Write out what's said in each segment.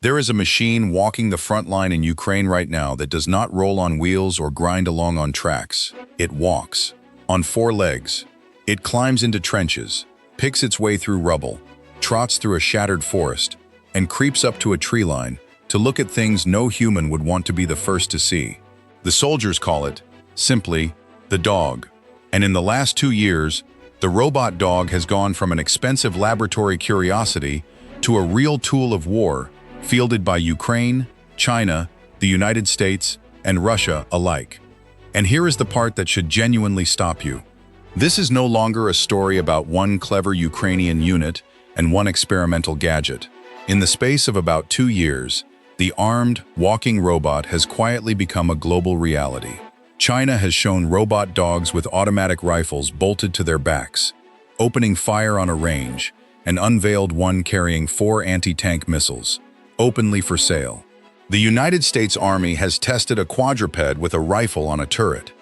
There is a machine walking the front line in Ukraine right now that does not roll on wheels or grind along on tracks. It walks. On four legs. It climbs into trenches, picks its way through rubble, trots through a shattered forest, and creeps up to a tree line to look at things no human would want to be the first to see. The soldiers call it, simply, the dog. And in the last 2 years, the robot dog has gone from an expensive laboratory curiosity to a real tool of war, fielded by Ukraine, China, the United States, and Russia alike. And here is the part that should genuinely stop you. This is no longer a story about one clever Ukrainian unit and one experimental gadget. In the space of about 2 years, the armed, walking robot has quietly become a global reality. China has shown robot dogs with automatic rifles bolted to their backs, opening fire on a range, and unveiled one carrying 4 anti-tank missiles, openly for sale. The United States Army has tested a quadruped with a rifle on a turret.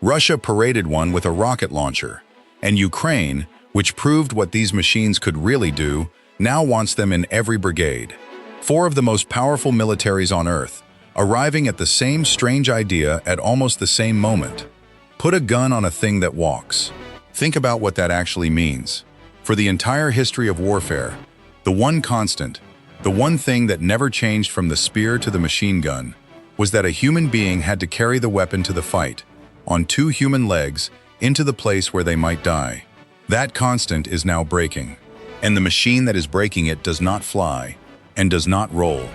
Russia paraded one with a rocket launcher. And Ukraine, which proved what these machines could really do, now wants them in every brigade. 4 of the most powerful militaries on Earth, arriving at the same strange idea at almost the same moment. Put a gun on a thing that walks. Think about what that actually means. For the entire history of warfare, the one constant, the one thing that never changed from the spear to the machine gun, was that a human being had to carry the weapon to the fight, on 2 human legs, into the place where they might die. That constant is now breaking, and the machine that is breaking it does not fly and does not roll.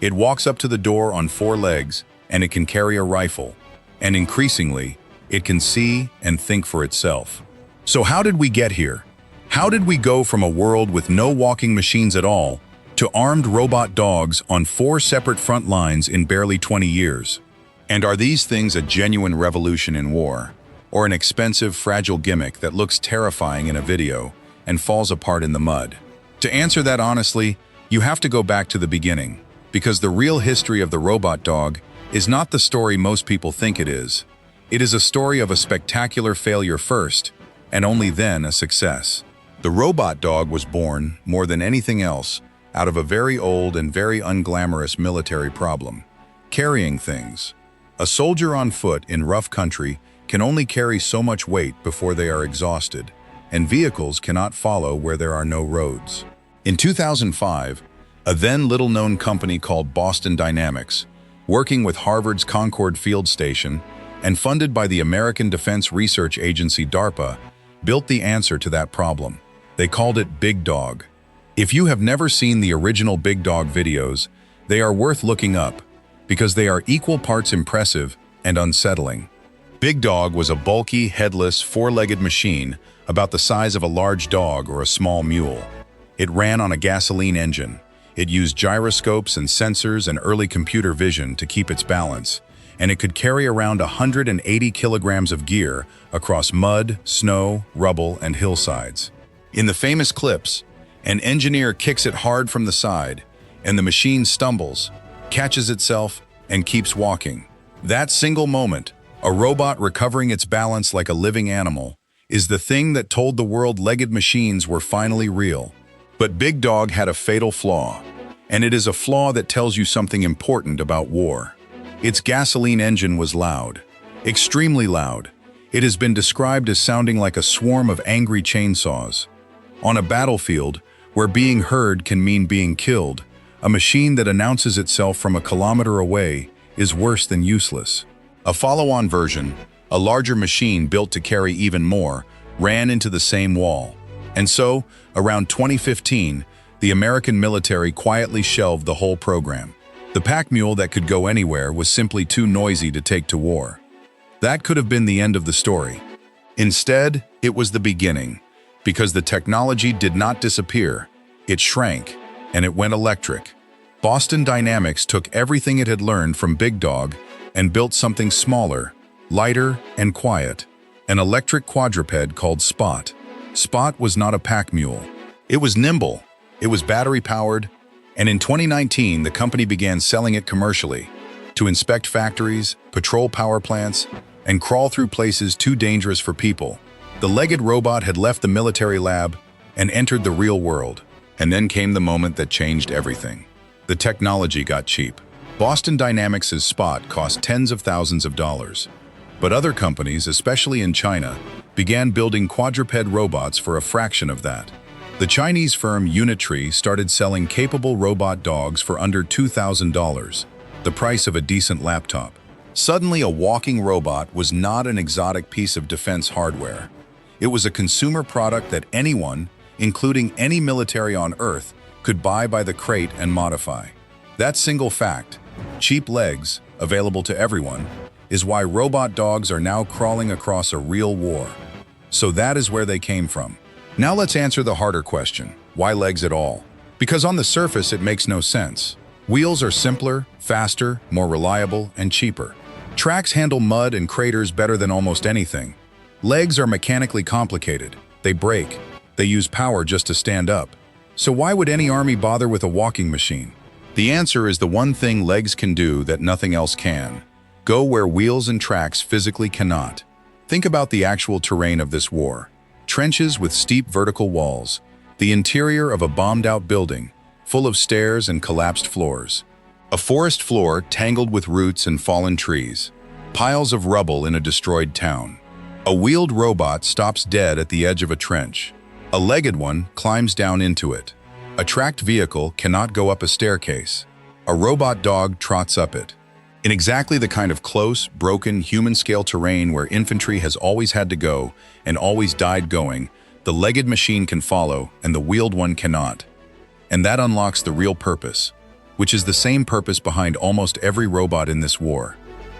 It walks up to the door on 4 legs, and it can carry a rifle, and increasingly, it can see and think for itself. So how did we get here? How did we go from a world with no walking machines at all to armed robot dogs on 4 separate front lines in barely 20 years? And are these things a genuine revolution in war, or an expensive, fragile gimmick that looks terrifying in a video and falls apart in the mud? To answer that honestly, you have to go back to the beginning, because the real history of the robot dog is not the story most people think it is. It is a story of a spectacular failure first, and only then a success. The robot dog was born, more than anything else, out of a very old and very unglamorous military problem: carrying things. A soldier on foot in rough country can only carry so much weight before they are exhausted, and vehicles cannot follow where there are no roads. In 2005, a then little-known company called Boston Dynamics, working with Harvard's Concord Field Station and funded by the American Defense Research Agency DARPA, built the answer to that problem. They called it Big Dog. If you have never seen the original Big Dog videos, they are worth looking up, because they are equal parts impressive and unsettling. Big Dog was a bulky, headless, 4-legged machine about the size of a large dog or a small mule. It ran on a gasoline engine. It used gyroscopes and sensors and early computer vision to keep its balance, and it could carry around 180 kilograms of gear across mud, snow, rubble, and hillsides. In the famous clips, an engineer kicks it hard from the side, and the machine stumbles, catches itself, and keeps walking. That single moment, a robot recovering its balance like a living animal, is the thing that told the world legged machines were finally real. But Big Dog had a fatal flaw, and it is a flaw that tells you something important about war. Its gasoline engine was loud, extremely loud. It has been described as sounding like a swarm of angry chainsaws. On a battlefield, where being heard can mean being killed, a machine that announces itself from a kilometer away is worse than useless. A follow-on version, a larger machine built to carry even more, ran into the same wall. And so, around 2015, the American military quietly shelved the whole program. The pack mule that could go anywhere was simply too noisy to take to war. That could have been the end of the story. Instead, it was the beginning, because the technology did not disappear. It shrank, and it went electric. Boston Dynamics took everything it had learned from Big Dog and built something smaller, lighter, and quiet, an electric quadruped called Spot. Spot was not a pack mule. It was nimble, it was battery-powered, and in 2019 the company began selling it commercially to inspect factories, patrol power plants, and crawl through places too dangerous for people. The legged robot had left the military lab and entered the real world, and then came the moment that changed everything. The technology got cheap. Boston Dynamics' Spot cost tens of thousands of dollars. But other companies, especially in China, began building quadruped robots for a fraction of that. The Chinese firm Unitree started selling capable robot dogs for under $2,000, the price of a decent laptop. Suddenly, a walking robot was not an exotic piece of defense hardware. It was a consumer product that anyone, including any military on Earth, could buy by the crate and modify. That single fact, cheap legs, available to everyone, is why robot dogs are now crawling across a real war. So that is where they came from. Now let's answer the harder question, why legs at all? Because on the surface it makes no sense. Wheels are simpler, faster, more reliable, and cheaper. Tracks handle mud and craters better than almost anything. Legs are mechanically complicated. They break. They use power just to stand up. So why would any army bother with a walking machine? The answer is the one thing legs can do that nothing else can. Go where wheels and tracks physically cannot. Think about the actual terrain of this war. Trenches with steep vertical walls. The interior of a bombed-out building, full of stairs and collapsed floors. A forest floor tangled with roots and fallen trees. Piles of rubble in a destroyed town. A wheeled robot stops dead at the edge of a trench. A legged one climbs down into it. A tracked vehicle cannot go up a staircase. A robot dog trots up it. In exactly the kind of close, broken, human-scale terrain where infantry has always had to go and always died going, the legged machine can follow and the wheeled one cannot. And that unlocks the real purpose, which is the same purpose behind almost every robot in this war.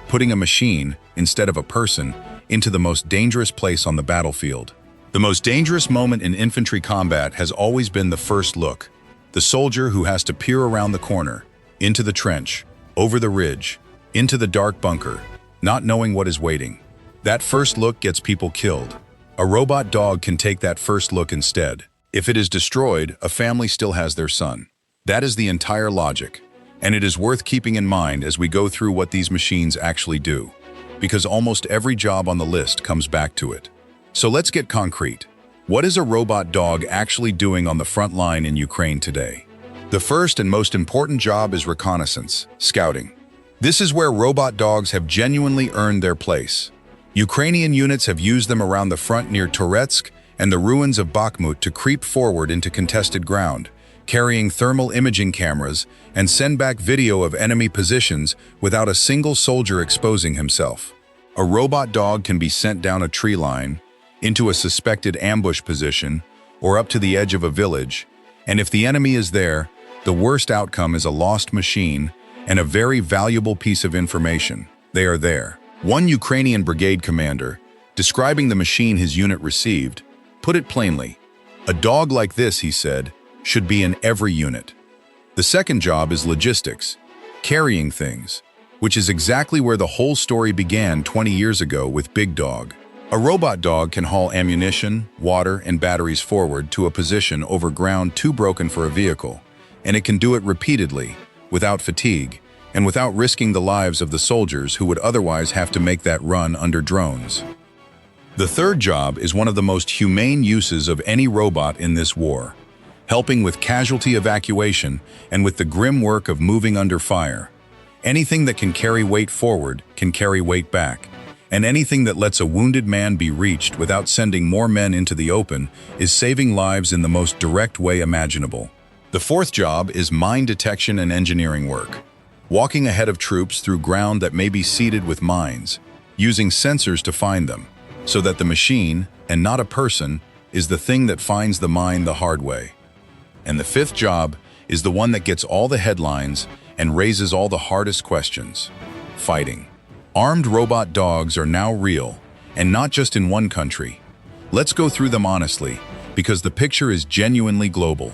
Putting a machine, instead of a person, into the most dangerous place on the battlefield. The most dangerous moment in infantry combat has always been the first look. The soldier who has to peer around the corner, into the trench, over the ridge, into the dark bunker, not knowing what is waiting. That first look gets people killed. A robot dog can take that first look instead. If it is destroyed, a family still has their son. That is the entire logic, and it is worth keeping in mind as we go through what these machines actually do, because almost every job on the list comes back to it. So let's get concrete. What is a robot dog actually doing on the front line in Ukraine today? The first and most important job is reconnaissance, scouting. This is where robot dogs have genuinely earned their place. Ukrainian units have used them around the front near Toretsk and the ruins of Bakhmut to creep forward into contested ground, carrying thermal imaging cameras and send back video of enemy positions without a single soldier exposing himself. A robot dog can be sent down a tree line, into a suspected ambush position, or up to the edge of a village, and if the enemy is there, the worst outcome is a lost machine and a very valuable piece of information. They are there. One Ukrainian brigade commander, describing the machine his unit received, put it plainly, "A dog like this," he said, "should be in every unit." The second job is logistics, carrying things, which is exactly where the whole story began 20 years ago with Big Dog. A robot dog can haul ammunition, water, and batteries forward to a position over ground too broken for a vehicle, and it can do it repeatedly, without fatigue, and without risking the lives of the soldiers who would otherwise have to make that run under drones. The third job is one of the most humane uses of any robot in this war, helping with casualty evacuation and with the grim work of moving under fire. Anything that can carry weight forward can carry weight back, and anything that lets a wounded man be reached without sending more men into the open is saving lives in the most direct way imaginable. The fourth job is mine detection and engineering work, walking ahead of troops through ground that may be seeded with mines, using sensors to find them, so that the machine, and not a person, is the thing that finds the mine the hard way. And the fifth job is the one that gets all the headlines and raises all the hardest questions: fighting. Armed robot dogs are now real, and not just in one country. Let's go through them honestly, because the picture is genuinely global.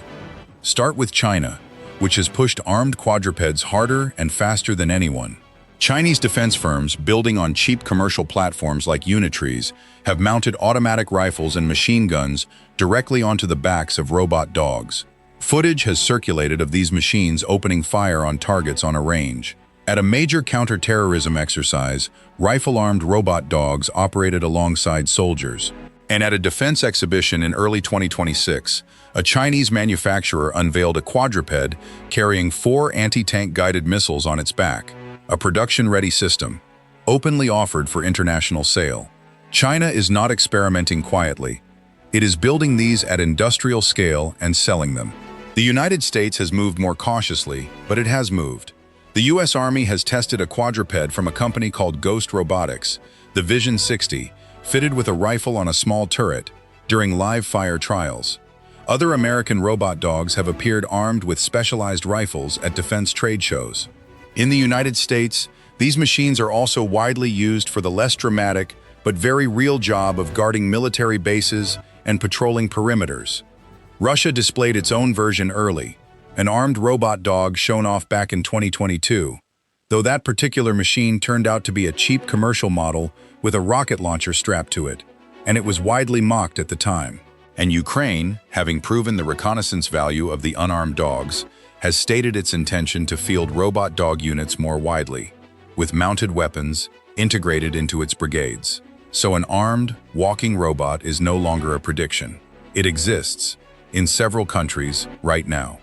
Start with China, which has pushed armed quadrupeds harder and faster than anyone. Chinese defense firms, building on cheap commercial platforms like Unitrees, have mounted automatic rifles and machine guns directly onto the backs of robot dogs. Footage has circulated of these machines opening fire on targets on a range. At a major counter-terrorism exercise, rifle-armed robot dogs operated alongside soldiers. And at a defense exhibition in early 2026, a Chinese manufacturer unveiled a quadruped carrying 4 anti-tank guided missiles on its back, a production-ready system, openly offered for international sale. China is not experimenting quietly. It is building these at industrial scale and selling them. The United States has moved more cautiously, but it has moved. The U.S. Army has tested a quadruped from a company called Ghost Robotics, the Vision 60, fitted with a rifle on a small turret, during live-fire trials. Other American robot dogs have appeared armed with specialized rifles at defense trade shows. In the United States, these machines are also widely used for the less dramatic but very real job of guarding military bases and patrolling perimeters. Russia displayed its own version early, an armed robot dog shown off back in 2022, though that particular machine turned out to be a cheap commercial model with a rocket launcher strapped to it, and it was widely mocked at the time. And Ukraine, having proven the reconnaissance value of the unarmed dogs, has stated its intention to field robot dog units more widely, with mounted weapons integrated into its brigades. So an armed, walking robot is no longer a prediction. It exists in several countries right now.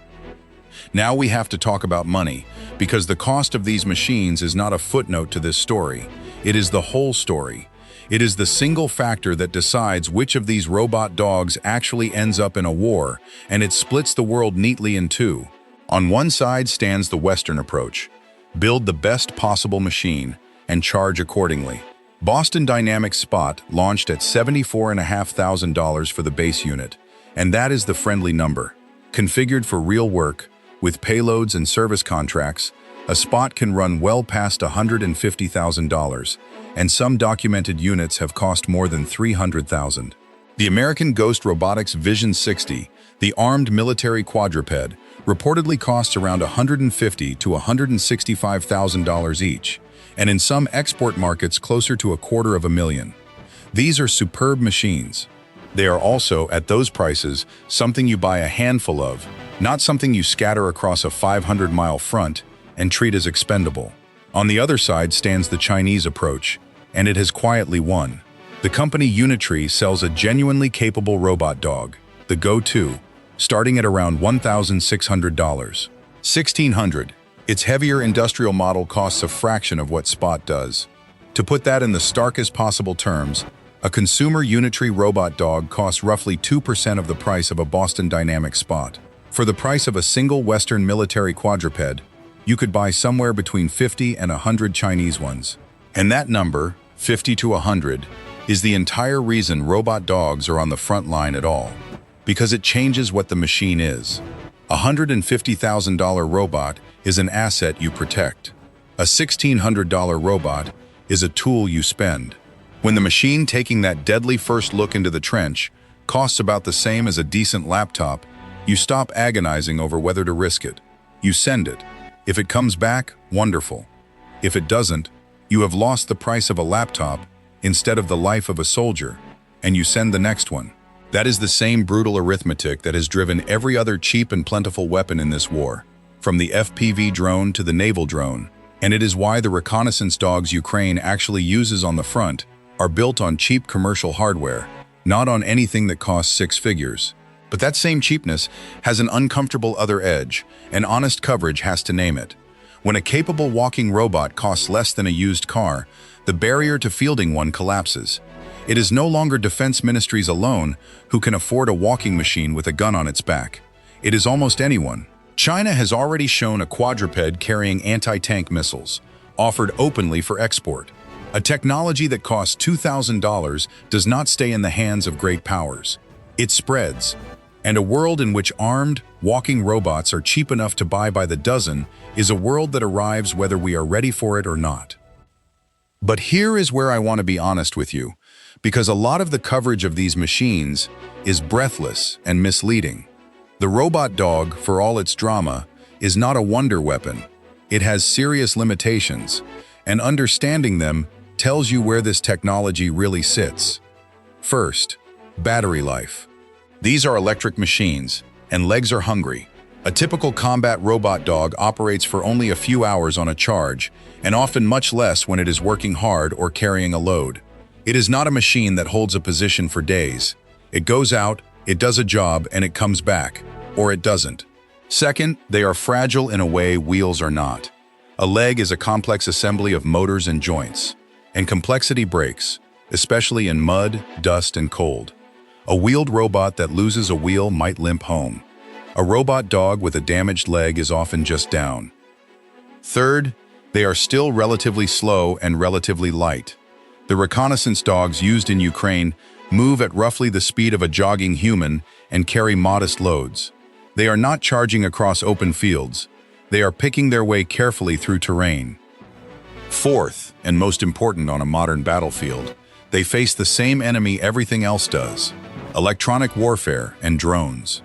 Now we have to talk about money, because the cost of these machines is not a footnote to this story. It is the whole story. It is the single factor that decides which of these robot dogs actually ends up in a war, and it splits the world neatly in two. On one side stands the Western approach. Build the best possible machine and charge accordingly. Boston Dynamics Spot launched at $74,500 for the base unit, and that is the friendly number. Configured for real work, with payloads and service contracts, a Spot can run well past $150,000, and some documented units have cost more than $300,000. The American Ghost Robotics Vision 60, the armed military quadruped, reportedly costs around $150,000 to $165,000 each, and in some export markets closer to $250,000. These are superb machines. They are also, at those prices, something you buy a handful of, not something you scatter across a 500-mile front and treat as expendable. On the other side stands the Chinese approach, and it has quietly won. The company Unitree sells a genuinely capable robot dog, the Go-2, starting at around $1,600. $1,600. Its heavier industrial model costs a fraction of what Spot does. To put that in the starkest possible terms, a consumer Unitree robot dog costs roughly 2% of the price of a Boston Dynamics Spot. For the price of a single Western military quadruped, you could buy somewhere between 50 and 100 Chinese ones. And that number, 50 to 100, is the entire reason robot dogs are on the front line at all. Because it changes what the machine is. A $150,000 robot is an asset you protect. A $1,600 robot is a tool you spend. When the machine taking that deadly first look into the trench costs about the same as a decent laptop, you stop agonizing over whether to risk it. You send it. If it comes back, wonderful. If it doesn't, you have lost the price of a laptop instead of the life of a soldier, and you send the next one. That is the same brutal arithmetic that has driven every other cheap and plentiful weapon in this war, from the FPV drone to the naval drone, and it is why the reconnaissance dogs Ukraine actually uses on the front are built on cheap commercial hardware, not on anything that costs 6 figures. But that same cheapness has an uncomfortable other edge, and honest coverage has to name it. When a capable walking robot costs less than a used car, the barrier to fielding one collapses. It is no longer defense ministries alone who can afford a walking machine with a gun on its back. It is almost anyone. China has already shown a quadruped carrying anti-tank missiles, offered openly for export. A technology that costs $2,000 does not stay in the hands of great powers. It spreads. And a world in which armed, walking robots are cheap enough to buy by the dozen is a world that arrives whether we are ready for it or not. But here is where I want to be honest with you, because a lot of the coverage of these machines is breathless and misleading. The robot dog, for all its drama, is not a wonder weapon. It has serious limitations, and understanding them tells you where this technology really sits. First, battery life. These are electric machines, and legs are hungry. A typical combat robot dog operates for only a few hours on a charge, and often much less when it is working hard or carrying a load. It is not a machine that holds a position for days. It goes out, it does a job, and it comes back, or it doesn't. Second, they are fragile in a way wheels are not. A leg is a complex assembly of motors and joints, and complexity breaks, especially in mud, dust, and cold. A wheeled robot that loses a wheel might limp home. A robot dog with a damaged leg is often just down. Third, they are still relatively slow and relatively light. The reconnaissance dogs used in Ukraine move at roughly the speed of a jogging human and carry modest loads. They are not charging across open fields. They are picking their way carefully through terrain. Fourth, and most important on a modern battlefield, they face the same enemy everything else does: electronic warfare and drones.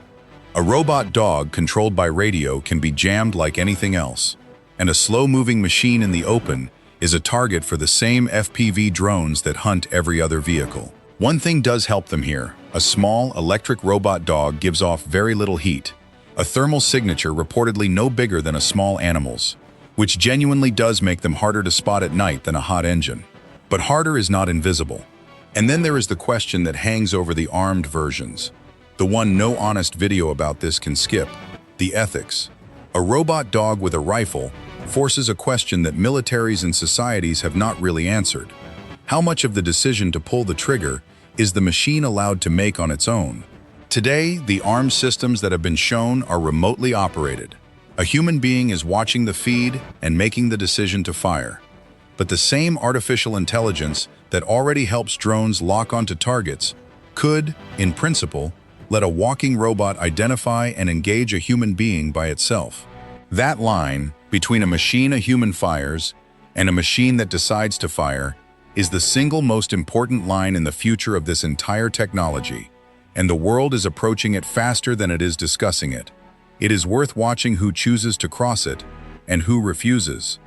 A robot dog controlled by radio can be jammed like anything else, and a slow-moving machine in the open is a target for the same FPV drones that hunt every other vehicle. One thing does help them here: a small electric robot dog gives off very little heat, a thermal signature reportedly no bigger than a small animal's, which genuinely does make them harder to spot at night than a hot engine. But harder is not invisible. And then there is the question that hangs over the armed versions. The one no honest video about this can skip: the ethics. A robot dog with a rifle forces a question that militaries and societies have not really answered. How much of the decision to pull the trigger is the machine allowed to make on its own? Today, the armed systems that have been shown are remotely operated. A human being is watching the feed and making the decision to fire. But the same artificial intelligence that already helps drones lock onto targets could, in principle, let a walking robot identify and engage a human being by itself. That line between a machine a human fires and a machine that decides to fire is the single most important line in the future of this entire technology, and the world is approaching it faster than it is discussing it. It is worth watching who chooses to cross it and who refuses.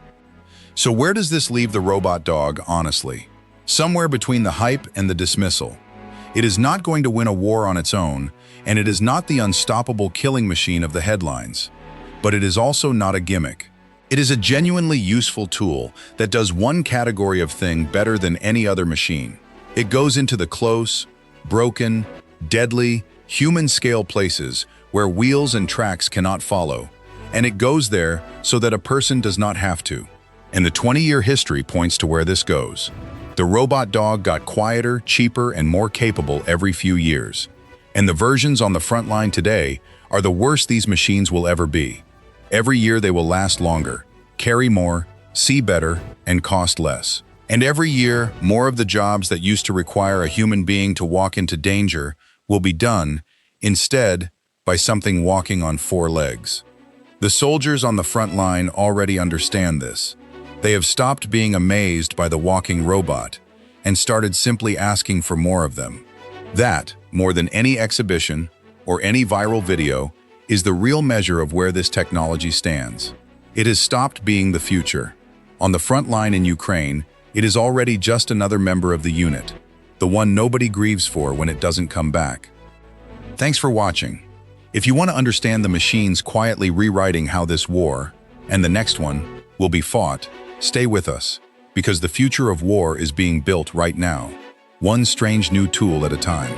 So where does this leave the robot dog, honestly? Somewhere between the hype and the dismissal. It is not going to win a war on its own, and it is not the unstoppable killing machine of the headlines. But it is also not a gimmick. It is a genuinely useful tool that does one category of thing better than any other machine. It goes into the close, broken, deadly, human-scale places where wheels and tracks cannot follow, and it goes there so that a person does not have to. And the 20-year history points to where this goes. The robot dog got quieter, cheaper, and more capable every few years. And the versions on the front line today are the worst these machines will ever be. Every year they will last longer, carry more, see better, and cost less. And every year, more of the jobs that used to require a human being to walk into danger will be done, instead, by something walking on 4 legs. The soldiers on the front line already understand this. They have stopped being amazed by the walking robot and started simply asking for more of them. That, more than any exhibition or any viral video, is the real measure of where this technology stands. It has stopped being the future. On the front line in Ukraine, it is already just another member of the unit, the one nobody grieves for when it doesn't come back. Thanks for watching. If you want to understand the machines quietly rewriting how this war, and the next one, will be fought, stay with us, because the future of war is being built right now, one strange new tool at a time.